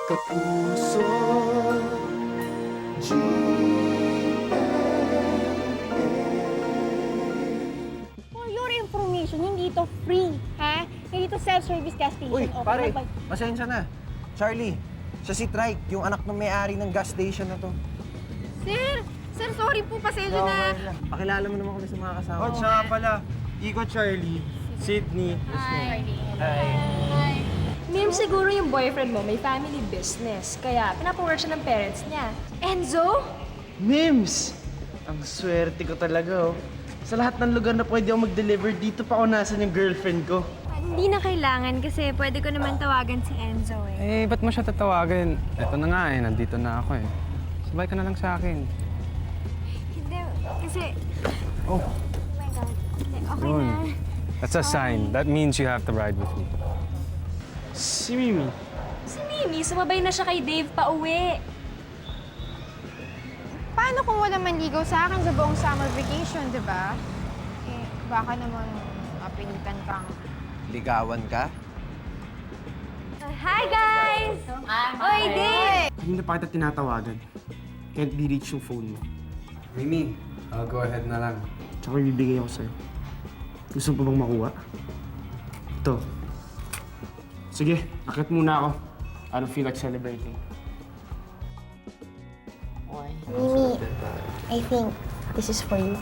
Kapuso For your information, hindi ito free, ha? Hindi ito self-service gas station. Uy, Okay, pare, mag- pasensya na. Charlie, siya si Trike, yung anak ng may-ari ng gas station na to. Sir! Sir, sorry po, pasensya na. Pakilala mo naman kami sa mga kasama. Oh, siya nga pala. Iko Charlie, Sydney. Hi. Hi. Mim, siguro yung boyfriend mo may family business, kaya pinapawork siya ng parents niya. Enzo? Mims! Ang swerte ko talaga, oh. Sa lahat ng lugar na pwede ako mag-deliver, dito pa ako nasan yung girlfriend ko. Hindi na kailangan kasi pwede ko naman tawagan si Enzo eh. Ba't mo siya tatawagin? Eto na nga nandito na ako eh. Sabay ka na lang sa akin. Hindi, kasi... Oh, Oh my God. Hindi, okay yun. na. That's a sign. That means you have to ride with me. Si Mimi. Si Mimi, sumabay na siya kay Dave pa uwi. Paano kung walang manligaw sa akin sa buong summer vacation, di ba? Eh, baka naman mapilitan kang... Ligawan ka? Hi guys! Oy, Dave! Kanina pa kita tinatawagan. Can't be reached yung phone mo. Mimi, I'll go ahead na lang. Tsaka may bibigay ako sa'yo. Gusto mo pa bang makuha? Ito. Sige, akit muna ako. I don't feel like celebrating. Mimi, I think this is for you.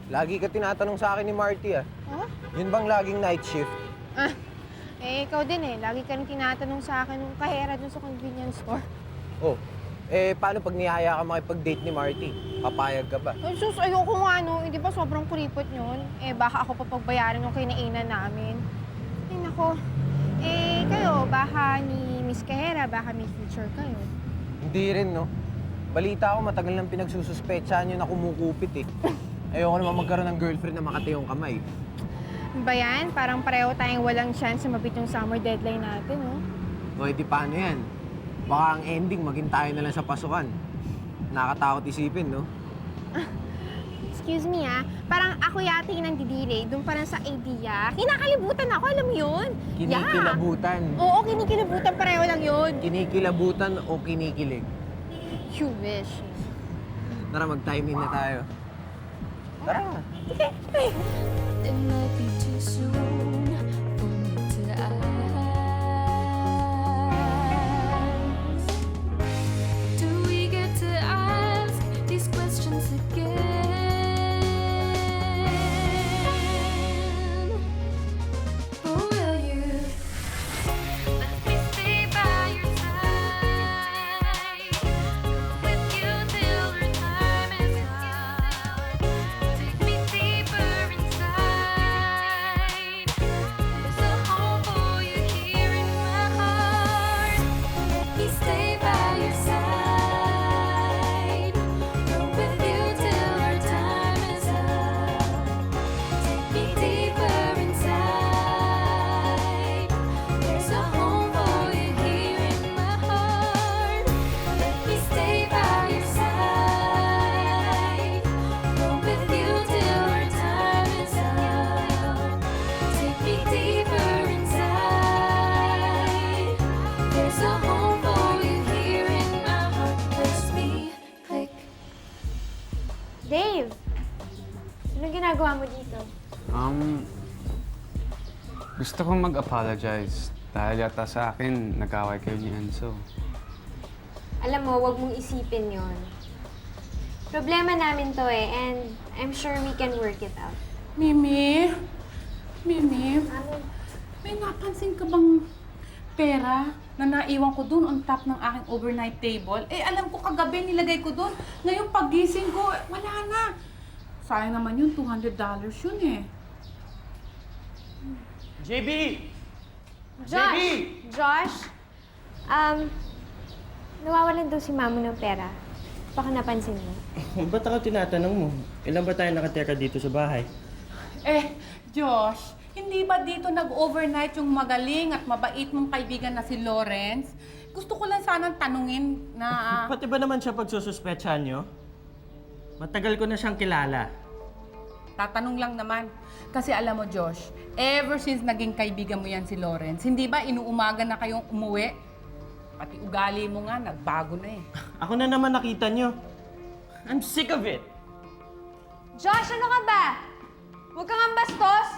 Lagi ka tinatanong sa akin ni Marty, ah. Huh? Yun bang laging night shift? Ikaw din eh. Lagi ka rin tinatanong sa akin nung kahera dun sa convenience store. Oh, paano pag niyaya ka makipag-date ni Marty? Papayag ka ba? Ay, sus, ayoko nga, no. Hindi ba sobrang kuripot yun? Baka ako papagbayaran yung kinainan namin. Ay, nako. Kayo, baka ni Miss Kahera, baka may future kayo. Hindi rin, no? Balita ko matagal nang pinagsususpetsahan yun na kumukupit, eh. Ayoko naman magkaroon ng girlfriend na makatiyong kamay. Ano ba yan? Parang pareho tayong walang chance na mabit yung summer deadline natin, no? O, di paano yan? Baka ang ending, maging tayo na lang sa pasukan. Nakakatakot isipin, no? Excuse me, Parang ako yata yung nandidiri. Doon pa lang sa idea. Kinakalibutan ako, alam mo yun? Kinikilabutan. Oo, kinikilabutan. Pareho lang yun. Kinikilabutan o kinikilig? You wish. Tara, mag-time in na tayo. Tara. It might be too soon for me to ask. Do we get to ask these questions again? Or will you let me stay by your side? With you till our time is up. Take me deeper inside. There's a home for you here in my heart. Let me stay by your side. Go with you till our time is up. Take me deeper inside. There's a home for you here in my heart. Let me stay by your side. Go with you till our time is up. Take me deeper inside. There's a home for you here in my heart. Press me, click. Dave! Anong ginagawa mo dito? Gusto kong mag-apologize dahil yata sa akin, nag-away kayo ni Enzo. Alam mo, wag mong isipin yon. Problema namin to eh, and I'm sure we can work it out. Mimi? Mimi? May napansin ka bang pera na naiwan ko dun on top ng aking overnight table? Alam ko kagabi nilagay ko dun. Ngayon pagising ko, wala na. Sayang naman yun, $200 yun eh. JB! Josh? Nawawalan daw si Mamo ng pera. Baka napansin mo. Ba't ako tinatanong mo? Ilan ba tayo nakatira dito sa bahay? Josh, hindi ba dito nag-overnight yung magaling at mabait mong kaibigan na si Lawrence? Gusto ko lang sanang tanungin na... Pati ba naman siya pagsususpetsahan nyo? Matagal ko na siyang kilala. Tatanong lang naman. Kasi alam mo, Josh, ever since naging kaibigan mo yan si Lawrence, hindi ba inuumaga na kayong umuwi? Pati ugali mo nga, nagbago na eh. Ako na naman nakita nyo. I'm sick of it. Josh, ano ka ba? Huwag kang ambastos!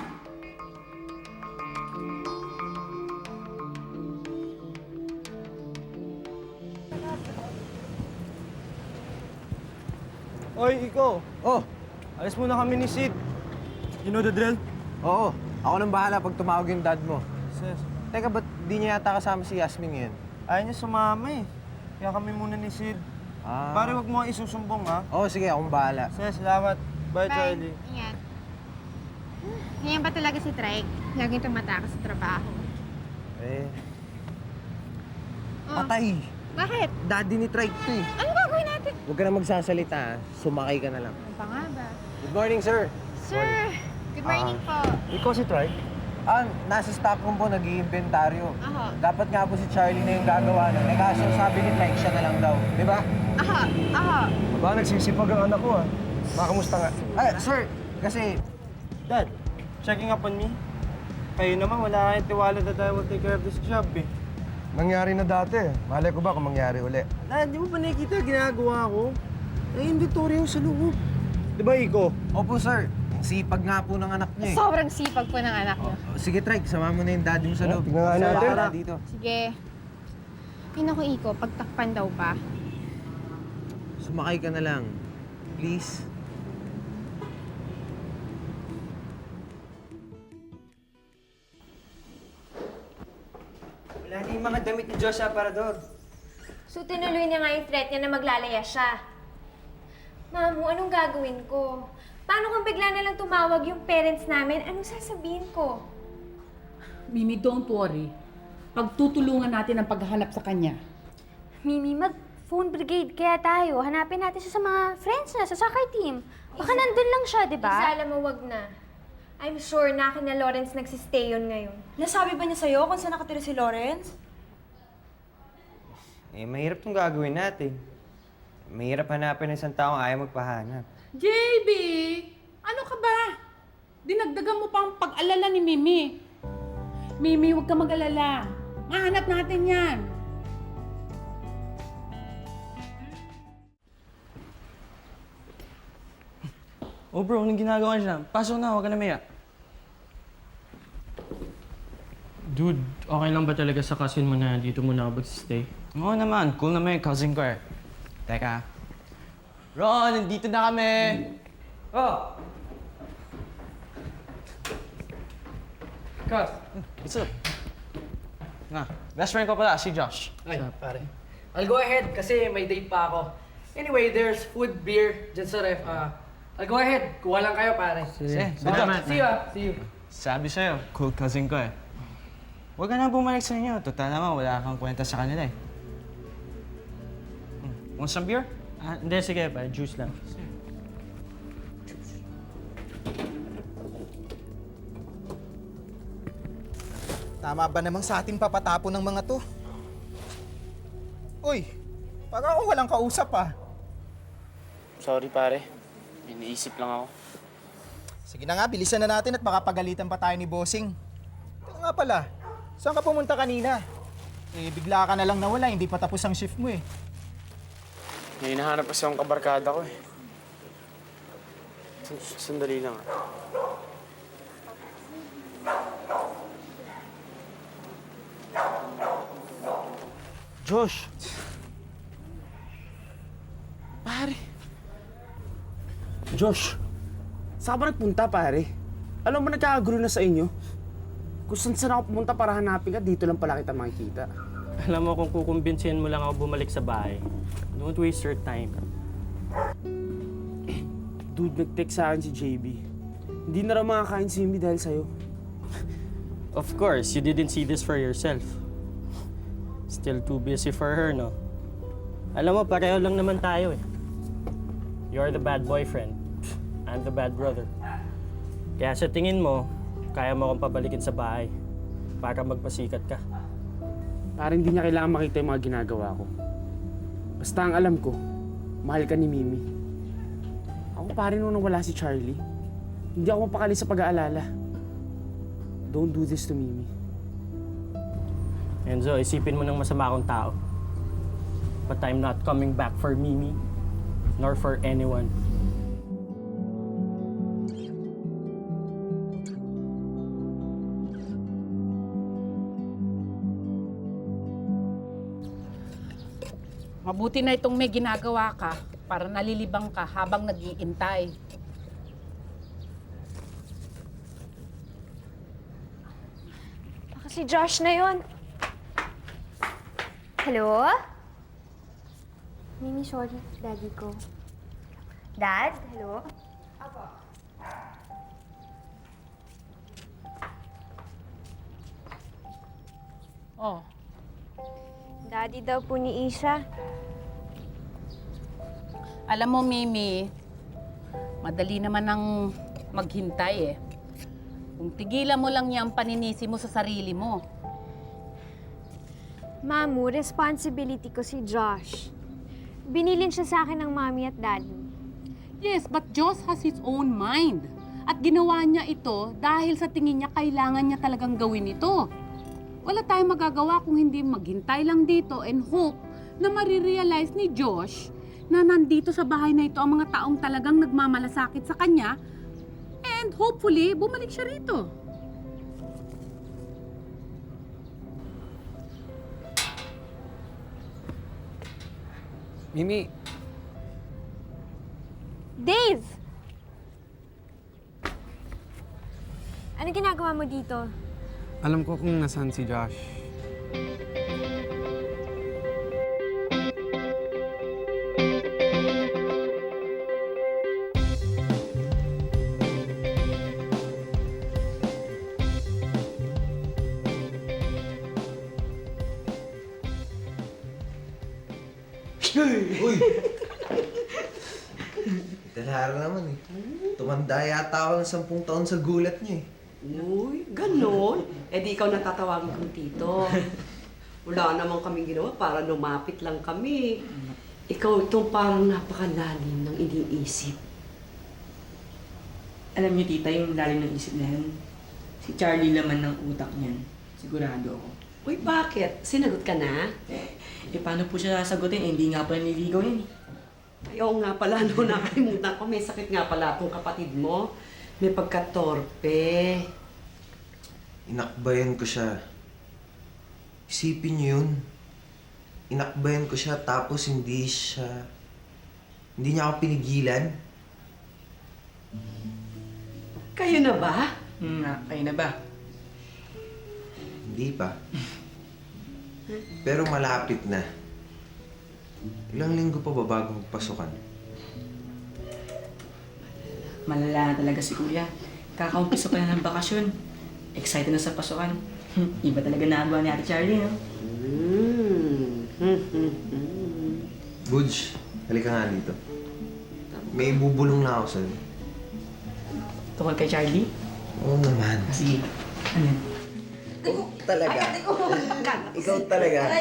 Oy, Iko. Oh, Alis muna kami ni Sid. You know the drill? oo. Ako nang bahala pag tumawag yung dad mo. Sis. Teka, ba't di niya yata kasama si Yasmin ngayon? Ayaw niya sumama eh. Kaya kami muna ni Sid. Ah. Pare, wag mo nga isusumbong ha. Oo, sige, akong bahala. Sis, salamat. Bye, Charlie. Ingat. Ganyan ba talaga si Trike? Laging tumatakas sa trabaho. Eh, Oh, patay. bakit? Daddy ni Trike to eh. Ano gagawin natin? Huwag ka na magsasalita, ha? Sumakay ka na lang. Ano pa nga ba? Good morning, sir. Sir, good morning po. Ikaw si Trike? Nasa stock room po, nag-iimbentaryo. Aha. Dapat nga po si Charlie na yung gagawa nun. Eh, kaso sabi ni Trike, siya na lang daw. Di ba? Aha. Aba, nagsisipag ang anak ko ha. Makamusta nga? Ay, sir, kasi Dad, checking up on me? Kayo naman, wala kayong tiwala that I will take care of this job eh. Nangyari na dati. Malay ko ba kung mangyari uli? Dad, di mo ba nakikita ginagawa ko? Eh, inventory yung sa loob. Di ba, Iko? Opo, sir. Sipag nga po ng anak niyo eh. Sobrang sipag po ng anak niyo. Sige, Trike, sama mo na yung daddy mo sa loob. tignan nga Sir, natin. para dito. Sige. Pinako Iko, pagtakpan daw ba? Sumakay ka na lang. Please. Wala na yung mga damit ni Josh Aparador. So, tinuloy niya nga yung threat niya na maglalaya siya. Mamu, anong gagawin ko? Paano kung bigla na lang tumawag yung parents namin? Anong sasabihin ko? Mimi, don't worry. Pagtutulungan natin ang paghahanap sa kanya. Mimi, mag-phone brigade kaya tayo. Hanapin natin siya sa mga friends niya, sa soccer team. Baka nandun lang siya, di ba? Isa, alam mo, wag na. I'm sure na kina Lawrence nagsistay yun ngayon. Nasabi ba niya sa'yo kung saan nakatira si Lawrence? Eh, mahirap tong gagawin natin. Mahirap hanapin ng isang taong ayaw magpahanap. JB! Ano ka ba? Dinagdagan mo pa ang pag-alala ni Mimi. Mimi, huwag ka mag-alala. Mahanap natin yan. Oh bro, anong ginagawa niya? Pasok na, huwag ka na maya. Dude, okay lang ba talaga sa cousin mo na dito muna ako mag-stay? Oo naman, cool naman yung cousin ko eh. Teka. Ron, nandito na kami! Oh! Cuz, what's up? Nga, best friend ko pala, si Josh. Ay, pare. I'll go ahead kasi may date pa ako. Anyway, there's food, beer dyan sa ref. I'll go ahead. Kuha lang kayo, pare. Sige, Salamat. See you, See you. Sabi sa'yo, cool cousin ko eh. Huwag ka na bumalik sa inyo. Total naman, wala kang kwenta sa kanila eh. Want some beer? Hindi, sige pa. Juice lang. Tama ba namang sa atin papatapo ng mga to? Uy, pag ako walang kausap ah. Sorry pare, iniisip lang ako. Sige na nga, bilisan na natin at makapagalitan pa tayo ni Bossing. Teka nga pala, saan ka pumunta kanina? Eh, bigla ka na lang nawala, hindi pa tapos ang shift mo eh. May hinahanap kasi akong kabarkada ko eh. Sandali lang ah. Josh! Pare! Josh, saan ka ba nagpunta pare? Alam mo nagkakagulo na sa inyo? Kung saan ako pumunta para hanapin ka, dito lang pala kita makikita. Alam mo kung kukumbinsihin mo lang ako bumalik sa bahay, don't waste your time. Dude, nag-text sa akin si JB. Hindi na raw makakain si Mimi dahil sa'yo. Of course, you didn't see this for yourself. Still too busy for her, no? Alam mo, pareho lang naman tayo eh. You're the bad boyfriend. I'm the bad brother. Kaya sa tingin mo, kaya mo akong pabalikin sa bahay para magpasikat ka. Parang hindi niya kailangan makita yung mga ginagawa ko. Basta ang alam ko, mahal ka ni Mimi. Ako pare nung wala si Charlie. Hindi ako mapakali sa pag-aalala. Don't do this to Mimi. Enzo, isipin mo ng masama akong tao. But I'm not coming back for Mimi, nor for anyone. Mabuti na itong may ginagawa ka para nalilibang ka habang nag-iintay. Baka si Josh na yun. Hello? Mimi, sorry. Daddy ko. Dad? Hello? Oh, Daddy daw po ni Isha. alam mo, Mimi, madali naman ang maghintay eh. Kung tigilan mo lang yung paninisi mo sa sarili mo. Mamu, responsibility ko si Josh. Binilin siya sa akin ng mami at daddy. Yes, but Josh has his own mind. At ginawa niya ito dahil sa tingin niya kailangan niya talagang gawin ito. Wala tayong magagawa kung hindi maghintay lang dito and hope na marirealize ni Josh na nandito sa bahay na ito ang mga taong talagang nagmamalasakit sa kanya and hopefully bumalik siya rito. Mimi, Dave! Ano ginagawa mo dito? Alam ko kung nasaan si Josh. Uy! Talahara naman eh. Tumanda yata ako ng 10 taon sa gulat niya eh. Uy, ganon? Eh di ikaw natatawagin kong tito. Wala naman kaming ginawa para lumapit lang kami. Ikaw itong parang napakalalim ng iniisip. Alam niyo, tita, yung lalim ng isip na yun, si Charlie laman ng utak niyan. Sigurado ako. Uy, bakit? Sinagot ka na? Eh, paano po siya sasagutin? Eh, hindi nga pala nililigaw yan eh. Ay, oo nga pala, no, nakalimutan ko. May sakit nga pala itong kapatid mo. May pagkatorpe. Inakbayan ko siya. Isipin niyo yun. Inakbayan ko siya tapos hindi niya ako pinigilan. Kayo na ba? Kayo na ba? Hindi pa. Pero malapit na. Ilang linggo pa ba bago magpasukan? Malala na talaga si Kuya. Kakaumpiso pa na ng bakasyon. Excited na sa pasukan. Iba talaga nagawa ni Ate Charlie, no? Budge, halika nga dito. May bubulong na ako sa'yo. Tungkol kay Charlie? Oo naman. Sige. Ano yan? Talaga. Ikaw talaga.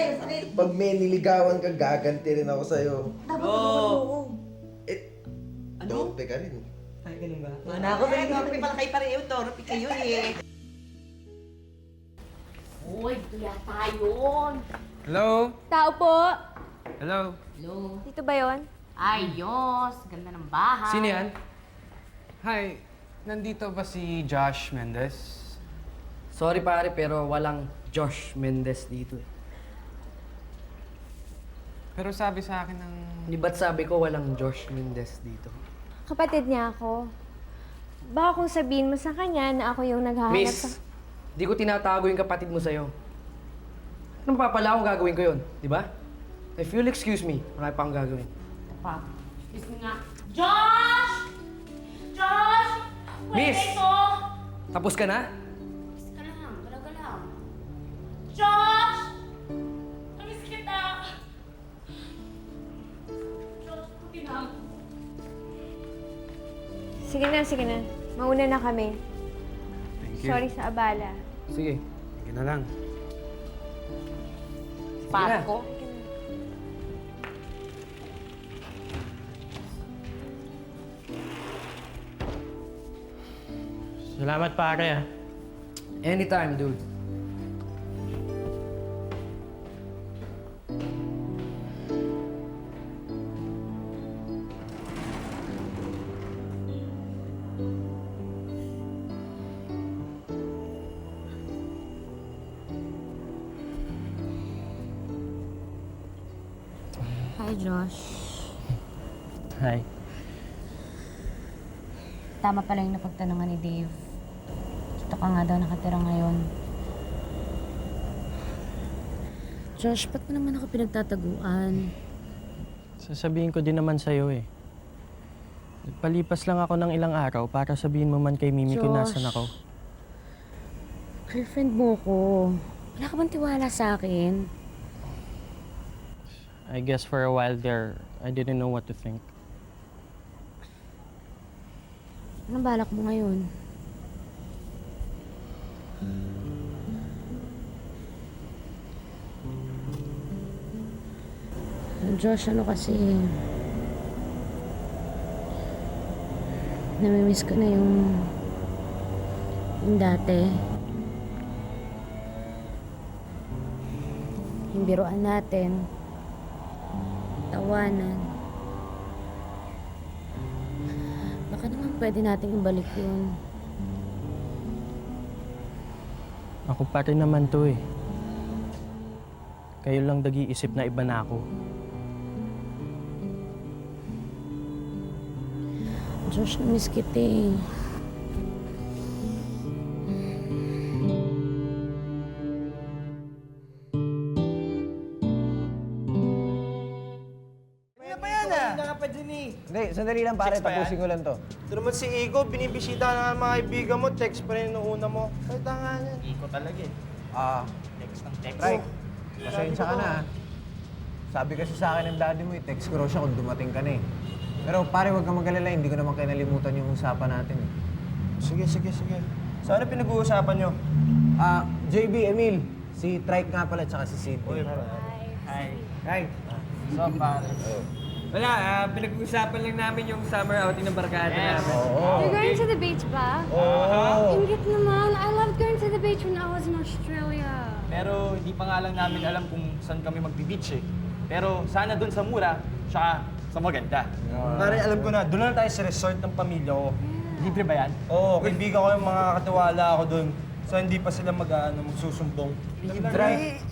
Pag may niligawan ka, gaganti rin ako sa'yo. Torpe ka rin. Ay, ganun ba? Mana ako sa inyo, pala kayo pareho, torpe kayo eh. Uy, ito yata yun. Hello? Tao po. Hello? Hello? Dito ba yun? Ay, Diyos! Ganda ng bahay. Sino yan? Hi, nandito ba si Josh Mendez? Sorry pare, pero walang Josh Mendez dito. Pero sabi sa akin ng... Di ba't sabi ko walang Josh Mendez dito? Kapatid niya ako. Baka kung sabihin mo sa kanya na ako yung naghahanap sa... Miss, di ko tinatago yung kapatid mo sa'yo. Anong papala akong gagawin ko yun, di ba? If you'll excuse me, marami pa akong gagawin. Kiss nga. Josh! Josh! Miss! Ito! Tapos ka na? Kiss ka lang. Galaga lang. Josh! Namiss kita! Josh, puti na. Sige na. Mauna na kami. Thank you. Sorry sa abala. Sige. Sige na lang. Pasko? Salamat pare ah. Anytime, dude. Hi, Josh. Hi. Tama pala yung napagtanungan ni Dave. Dito ka nga daw nakatira ngayon. Josh, ba't mo naman ako pinagtataguan? Sasabihin ko din naman sa'yo eh. Nagpalipas lang ako ng ilang araw para sabihin mo man kay Mimi kung Josh. nasan ako. Girlfriend mo ko. Wala ka bang tiwala sa akin? I guess for a while there, I didn't know what to think. Anong balak mo ngayon? Josh, ano kasi... Namimiss ko na yung dati. Yung biruan natin. Tawanan. Baka naman pwede nating ibalik yun. Ako pa rin naman to eh. Kayo lang nag-iisip na iba na ako. Josh, namiss kita eh. Hindi, sandali lang pare, tapusin ko lang to. Ito naman si Igo, binibisita na ng mga kaibigan mo, text pa rin nung una mo. Ay, tanga niyan. Iko talaga eh. Text ng text. Right. Pasensya ka na. Sabi kasi sa akin ng daddy mo, i-text ko raw siya kung dumating ka na eh. Pero pare, huwag kang mag-alala, hindi ko naman kinalimutan yung usapan natin eh. Sige. So, ano pinag-uusapan nyo? JB, Emil, si Trike nga pala, tsaka si Sid. Hi. Right. So, pare. Wala, pinag-uusapan lang namin yung summer outing ng barkada namin. You're going to the beach ba? Ingit naman. I loved going to the beach when I was in Australia. Pero hindi pa nga lang namin alam kung saan kami magbi-beach eh. Pero sana dun sa mura, tsaka sa maganda. Pare, alam ko na, doon na tayo sa resort ng pamilya ko. Libre ba yan? Oo, kaibigan ko yung mga katiwala ako doon. So, hindi pa sila magsusumbong. Trike.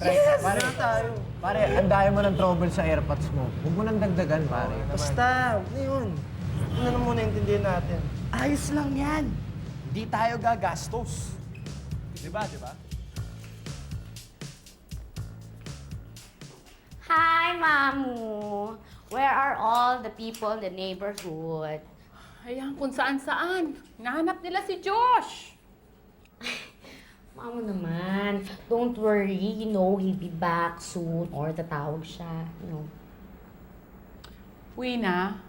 Pare, andayan mo ng trouble sa airpods mo. Huwag mo nang dagdagan, pare. Basta, huwag na yun. Ano na muna intindihin natin. Ayos lang yan. Hindi tayo gagastos. Diba? Hi, Mamu. Where are all the people in the neighborhood? Ayan, kung saan-saan. Nahanap nila si Josh. Mamu naman, don't worry. You know, he'll be back soon or tatawag siya. You know. Wina,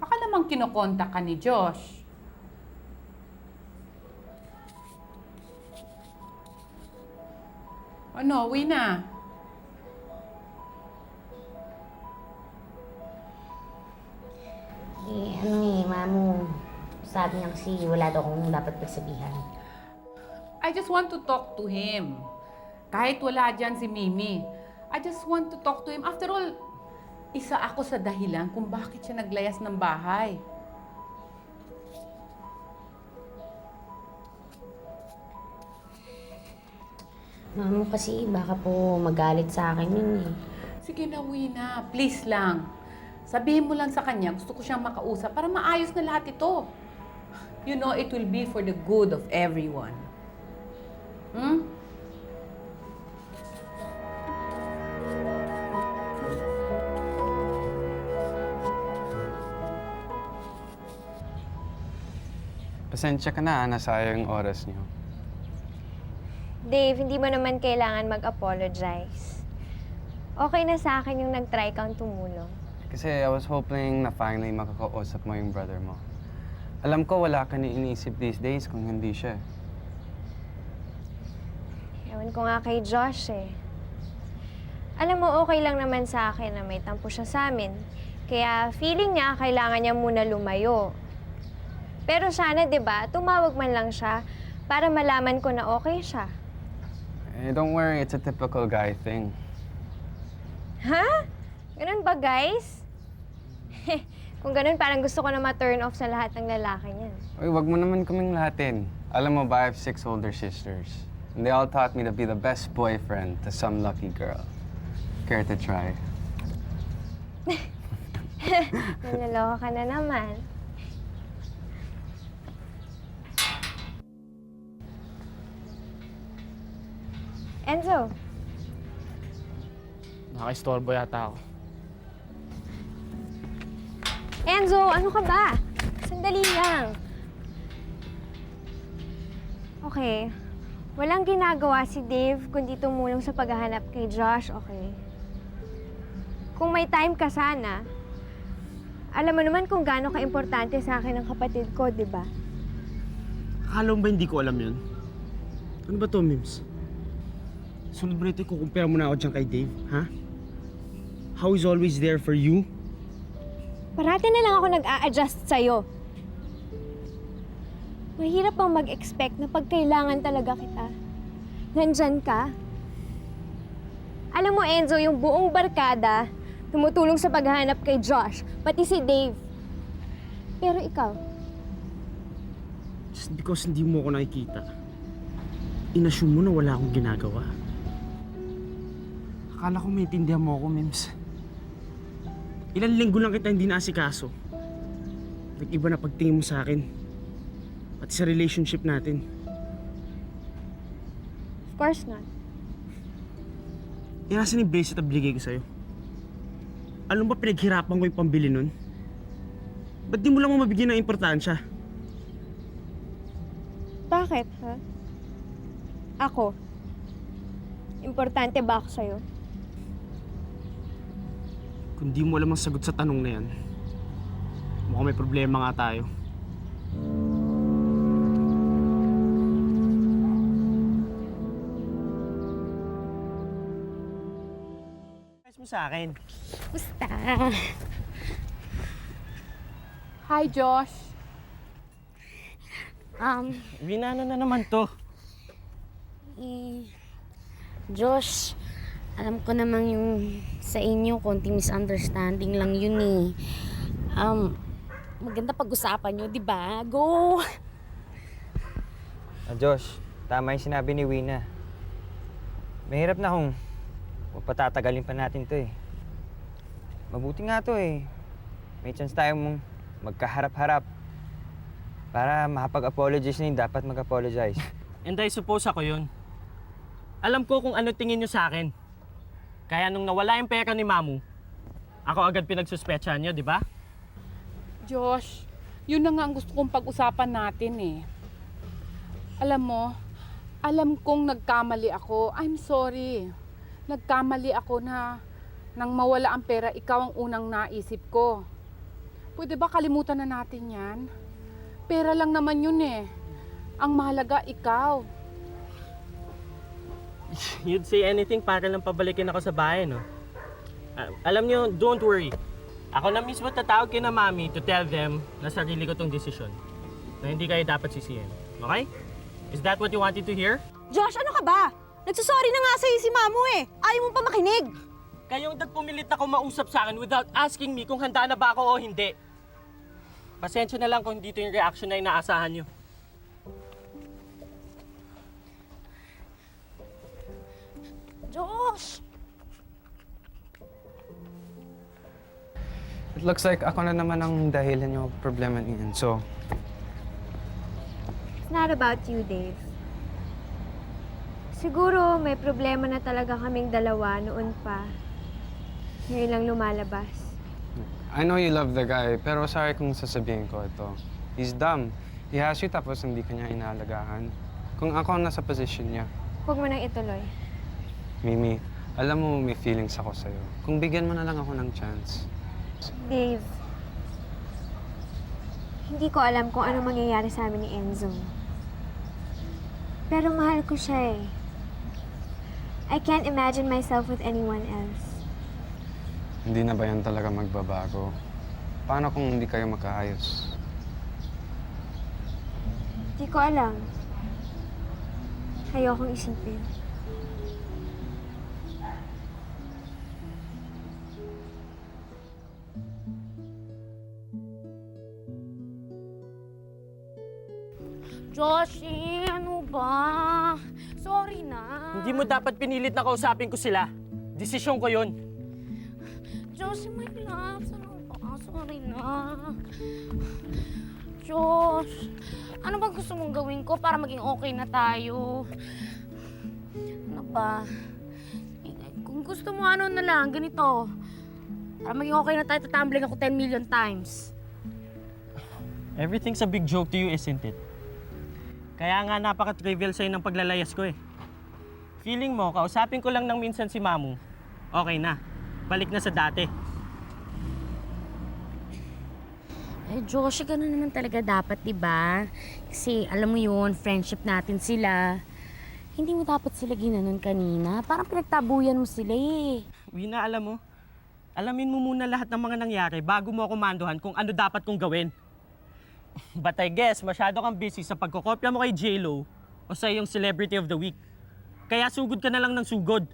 baka namang kinokontak ka ni Josh. Ano, Wina? Mamu, sabi niya kasi wala daw akong dapat pagsabihan. I just want to talk to him. Kahit wala dyan si Mimi, I just want to talk to him. After all, isa ako sa dahilan kung bakit siya naglayas ng bahay. Mamu, kasi baka po magalit sa akin yun eh. Sige na, Wina. Please lang. Sabihin mo lang sa kanya, gusto ko siyang makausap para maayos na lahat ito. You know, it will be for the good of everyone. Hmm? Pasensya ka na, nasayang yung oras niyo. Dave, hindi mo naman kailangan mag-apologize. Okay na sa akin yung nag-try kang tumulong. Kasi I was hoping na finally makakausap mo yung brother mo. Alam ko wala ka ni iniisip these days kung hindi siya. Ewan ko nga kay Josh eh. Alam mo, okay lang naman sa akin na may tampo siya sa amin. Kaya feeling niya, kailangan niya muna lumayo. Pero sana, di ba, tumawag man lang siya para malaman ko na okay siya. Eh, don't worry, it's a typical guy thing. Ha? Ganun ba, guys? Kung ganun, parang gusto ko na ma-turn off sa lahat ng lalaki niyan. Uy, wag mo naman kaming lahatin. Alam mo ba, I have 6 older sisters. And they all taught me to be the best boyfriend to some lucky girl. Care to try? Naloloko ka na naman. Enzo, Nakaka-istorbo yata ako. Enzo, ano ka ba? Sandali lang. Okay. Walang ginagawa si Dave kundi tumulong sa paghahanap kay Josh, okay? Kung may time ka sana, alam mo naman kung gaano ka-importante sa akin ang kapatid ko, di ba? Akala mo ba hindi ko alam yun? Ano ba to, Mims? Sunod mo nito, kukumpira mo na ako dyan kay Dave, ha? How is always there for you? Parati na lang ako nag-a-adjust sa'yo. Mahirap bang mag-expect na pag kailangan talaga kita, nandyan ka? Alam mo, Enzo, yung buong barkada, tumutulong sa paghahanap kay Josh, pati si Dave. Pero ikaw, Just because hindi mo ako nakikita, inassume mo na wala akong ginagawa. Akala ko maintindihan mo ako, Mims. Ilang linggo lang kita hindi naasikaso. Nag-iba na pagtingin mo sa akin. Pati sa relationship natin. of course not. Eh, nasan yung bracelet na binigay ko sa'yo? Alam ba pinaghirapan ko yung pambili nun? Ba't di mo lang mo mabigyan ng importansya? Bakit, ha? Ako? Importante ba ako sa'yo? Kung di mo alam ang sagot sa tanong na yan, mukhang may problema nga tayo. Ayos mo sa akin. Basta. Hi, Josh. Winana na naman to. Josh, alam ko namang yung sa inyo, konting misunderstanding lang yun eh. Maganda pag-usapan nyo, di ba? Go! Josh, tama yung sinabi ni Wina. Mahirap na kung patatagalin pa natin to eh. Mabuti nga to eh. May chance tayong magkaharap-harap para makapag-apologize na yung dapat mag-apologize. And I suppose ako yun. Alam ko kung ano tingin nyo sa akin. Kaya nung nawala yung pera ni Mamu, ako agad pinagsuspetsahan nyo, di ba? Josh, yun na nga ang gusto kong pag-usapan natin eh. Alam mo, alam kong nagkamali ako. I'm sorry. Nagkamali ako na nang mawala ang pera, ikaw ang unang naisip ko. Pwede ba kalimutan na natin yan? Pera lang naman yun eh. Ang mahalaga, ikaw. You'd say anything para lang pabalikin ako sa bahay, no? Alam nyo, don't worry. Ako na mismo tatawag kay na Mami to tell them na sarili ko tong desisyon. Na hindi kayo dapat sisihin. Okay? Is that what you wanted to hear? Josh, ano ka ba? Nagsasorry na nga sa'yo si Mamu eh. Ayaw mo pa makinig. Kayong nagpumilit ako mausap sa akin without asking me kung handa na ba ako o hindi. Pasensya na lang kung dito yung reaction na inaasahan nyo. Josh! It looks like ako na naman ang dahilan yung problema niyan. So, It's not about you, Dave. Siguro may problema na talaga kaming dalawa noon pa. Ngayon lang lumalabas. I know you love the guy, pero sorry kung sasabihin ko ito. He's dumb. He has you tapos hindi ka niya inaalagaan. Kung ako ang nasa position niya. Huwag mo nang ituloy. Mimi, alam mo may feelings ako sa'yo. Kung bigyan mo na lang ako ng chance. Dave, hindi ko alam kung ano mangyayari sa amin ni Enzo. Pero mahal ko siya eh. I can't imagine myself with anyone else. Hindi na ba yan talaga magbabago? Paano kung hindi kayo magkaayos? Di ko alam. Ayokong isipin. Joshi, ano ba? Sorry na. Hindi mo dapat pinilit na kausapin ko sila. Desisyon ko yun. Joshi, my love. Ano ba? Sorry na. Josh, ano ba gusto mong gawin ko para maging okay na tayo? Ano ba? Kung gusto mo ano na lang, ganito. Para maging okay na tayo, tatambling ako 10 million times. Everything's a big joke to you, isn't it? Kaya nga napaka-trivial sa'yo ng paglalayas ko eh. Feeling mo, kausapin ko lang ng minsan si Mamu. Okay na. Balik na sa dati. Eh, Josh, ganun naman talaga dapat, di ba? Kasi, alam mo yun, friendship natin sila. Hindi mo dapat sila ginanon kanina. Parang pinagtabuyan mo sila eh. Wina, alam mo, alamin mo muna lahat ng mga nangyari bago mo ako manduhan kung ano dapat kong gawin. But I guess, masyado kang busy sa pagkokopya mo kay J-Lo o sa iyong Celebrity of the Week. Kaya sugod ka na lang ng sugod.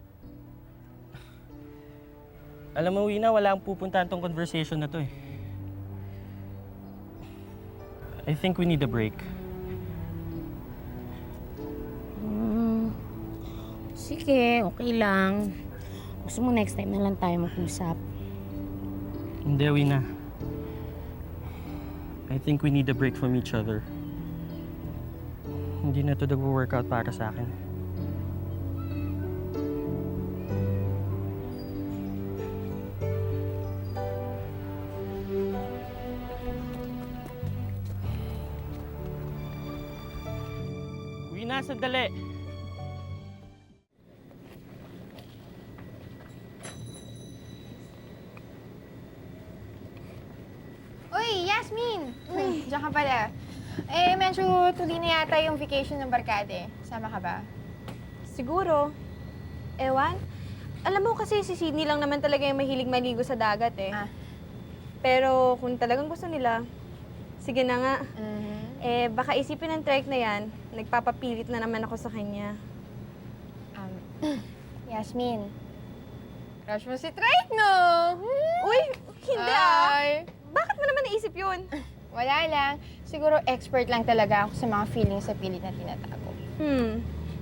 Alam mo, Wina, wala ang pupuntahan tong conversation na to eh. I think we need a break. Sige, okay lang. Gusto mo next time na lang tayo mag-usap. Hindi, Wina. I think we need a break from each other. Hindi na ito nag-workout para sa akin. Wina, sandali! Uy, Yasmin! Uy, diyan ka pala. Eh, medyo tuloy na yata yung vacation ng barkade. Sama ka ba? Siguro. Ewan. Alam mo kasi si Sydney lang naman talaga yung mahilig maligo sa dagat eh. Pero kung talagang gusto nila, sige na nga. Eh, baka isipin ng trek na yan, nagpapapilit na naman ako sa kanya. Yasmin, crush mo si Trike, no? Uy, hindi Ay. Bakit mo naman naisip yun? Wala lang. Siguro expert lang talaga ako sa mga feelings sa pilit na tinatago.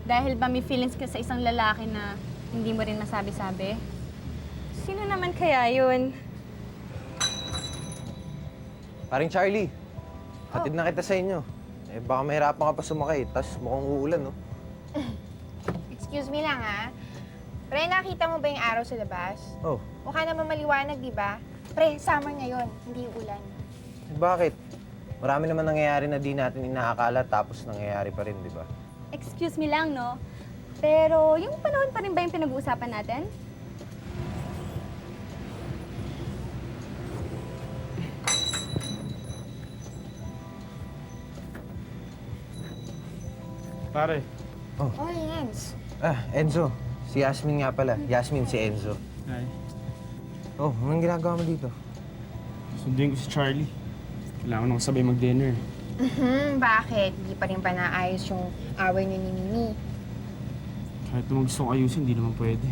Dahil ba may feelings ka sa isang lalaki na hindi mo rin masabi-sabi? Sino naman kaya yun? Paring Charlie, hatid na kita sa inyo. Eh, baka mahirapan ka pa sumakay, tas mukhang uulan, no? Excuse me lang, ha? Pre, nakita mo ba yung araw sa labas? Oh, Mukha naman maliwanag, di ba? Pre, summer ngayon, hindi ulan. eh, bakit? Marami naman nangyayari na di natin inaakala tapos nangyayari pa rin, di ba? Excuse me lang, no? Pero yung panahon pa rin ba yung pinag-uusapan natin? Pare. Oh. Oh, Jens. Enzo. Si Yasmin nga pala. Yasmin, si Enzo. Hi. Oh, anong ginagawa mo dito? Sunduin ko si Charlie. Kailangan ko sabay mag-dinner. Bakit? Hindi pa rin ba naayos yung away niyo ni Mimi? Kahit naman gusto kong ayusin, hindi naman pwede.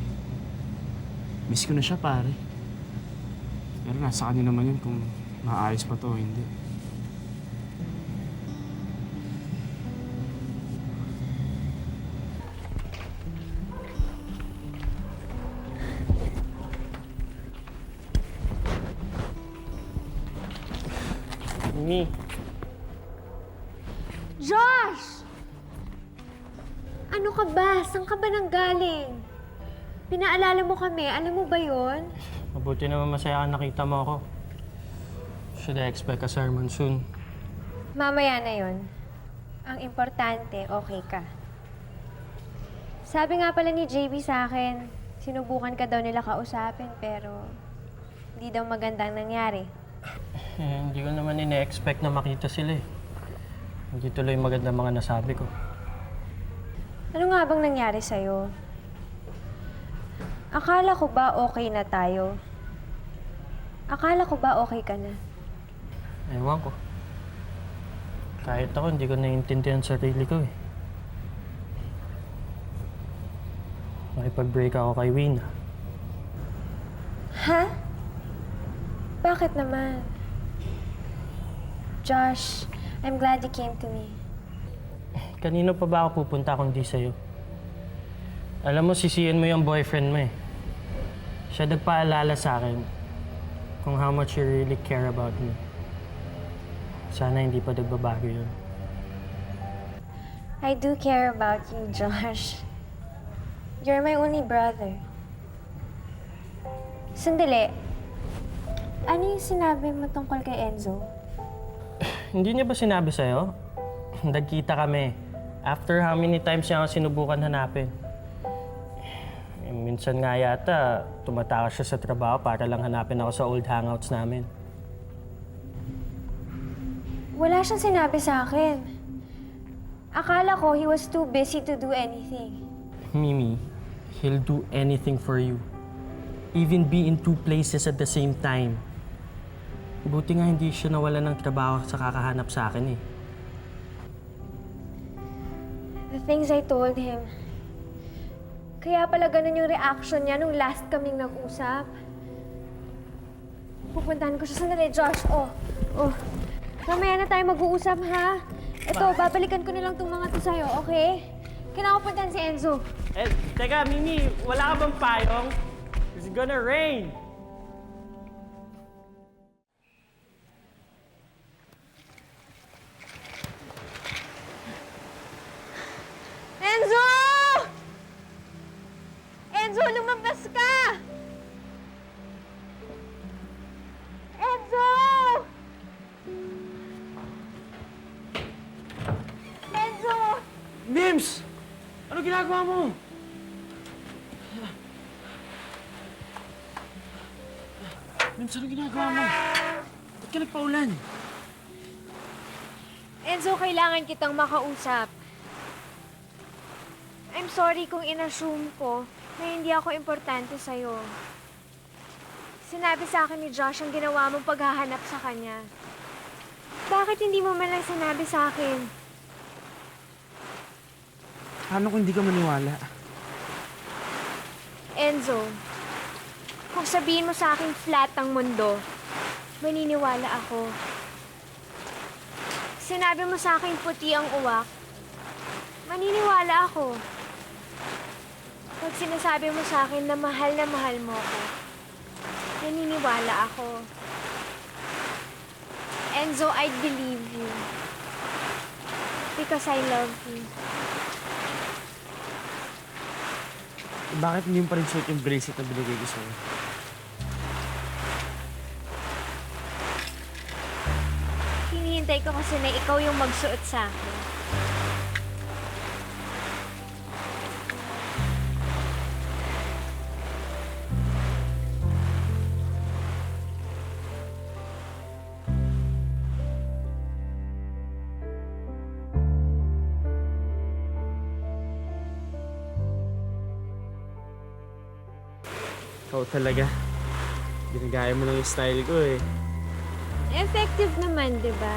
Miss ko na siya, pare. Pero nasa kanya naman yun kung maayos pa to o hindi. Mimi, Josh! Ano ka ba? Saan ka ba nanggaling? Pinaalala mo kami. Alam mo ba yon? mabuti naman masaya ka nakita mo ako. Should I expect a sermon soon? Mamaya na yon. Ang importante, okay ka. Sabi nga pala ni JB sa akin, sinubukan ka daw nila kausapin pero hindi daw magandang nangyari. Eh, hindi ko naman ine-expect na makita sila eh. Hindi tuloy maganda mga nasabi ko. Ano nga bang nangyari sa'yo? Akala ko ba okay na tayo? Akala ko ba okay ka na? Ewan ko. Kahit ako, hindi ko naiintindihan sarili ko eh. Makipag-break ako kay Wina. Ha? Bakit naman? Josh, I'm glad you came to me. Kanino pa ba ako pupunta kung di sa'yo? Alam mo, sisiyan mo yung boyfriend mo eh. Siya nagpaalala sa akin kung how much you really care about me. Sana hindi pa nagbabago yun. I do care about you, Josh. You're my only brother. Sandali. Ano yung sinabi mo tungkol kay Enzo? Hindi niya ba sinabi sa'yo? Nagkita kami. After how many times niya ako sinubukan hanapin. Minsan nga yata, tumatakas siya sa trabaho para lang hanapin ako sa old hangouts namin. Wala siyang sinabi sa akin. Akala ko he was too busy to do anything. Mimi, he'll do anything for you. Even be in two places at the same time. Buti nga hindi siya nawala ng trabaho sa kakahanap sa akin eh. The things I told him. Kaya pala ganun yung reaction niya nung last kaming nag-usap. Pupuntahan ko siya. Sandali, Josh. Oh. Mamaya na tayo mag-uusap, ha? Ito, babalikan ko na lang itong mga to sa'yo, okay? Kailangan ko puntahan si Enzo. Eh, teka, Mimi, wala ka bang payong? It's gonna rain! Enzo! Enzo, lumabas ka! Enzo! Enzo! Mims! Ano ginagawa mo? Mims, ano ginagawa mo? Ba't ka nagpaulan? Enzo, kailangan kitang makausap. I'm sorry kung inassume ko na hindi ako importante sa'yo. Sinabi sa akin ni Josh ang ginawa mong paghahanap sa kanya. Bakit hindi mo man lang sinabi sa akin? Paano kung hindi ka maniwala? Enzo, kung sabihin mo sa akin flat ang mundo, maniniwala ako. Sinabi mo sa akin puti ang uwak, maniniwala ako. Pag sinasabi mo sa akin na mahal mo ako, naniniwala ako. Enzo, I believe you. Because I love you. Bakit hindi mo pa rin suot yung bracelet na binigay ko sa'yo? Hinihintay ko kasi na ikaw yung magsuot sa akin. Ikaw talaga. Ginagaya mo lang yung style ko eh. Effective naman, di ba?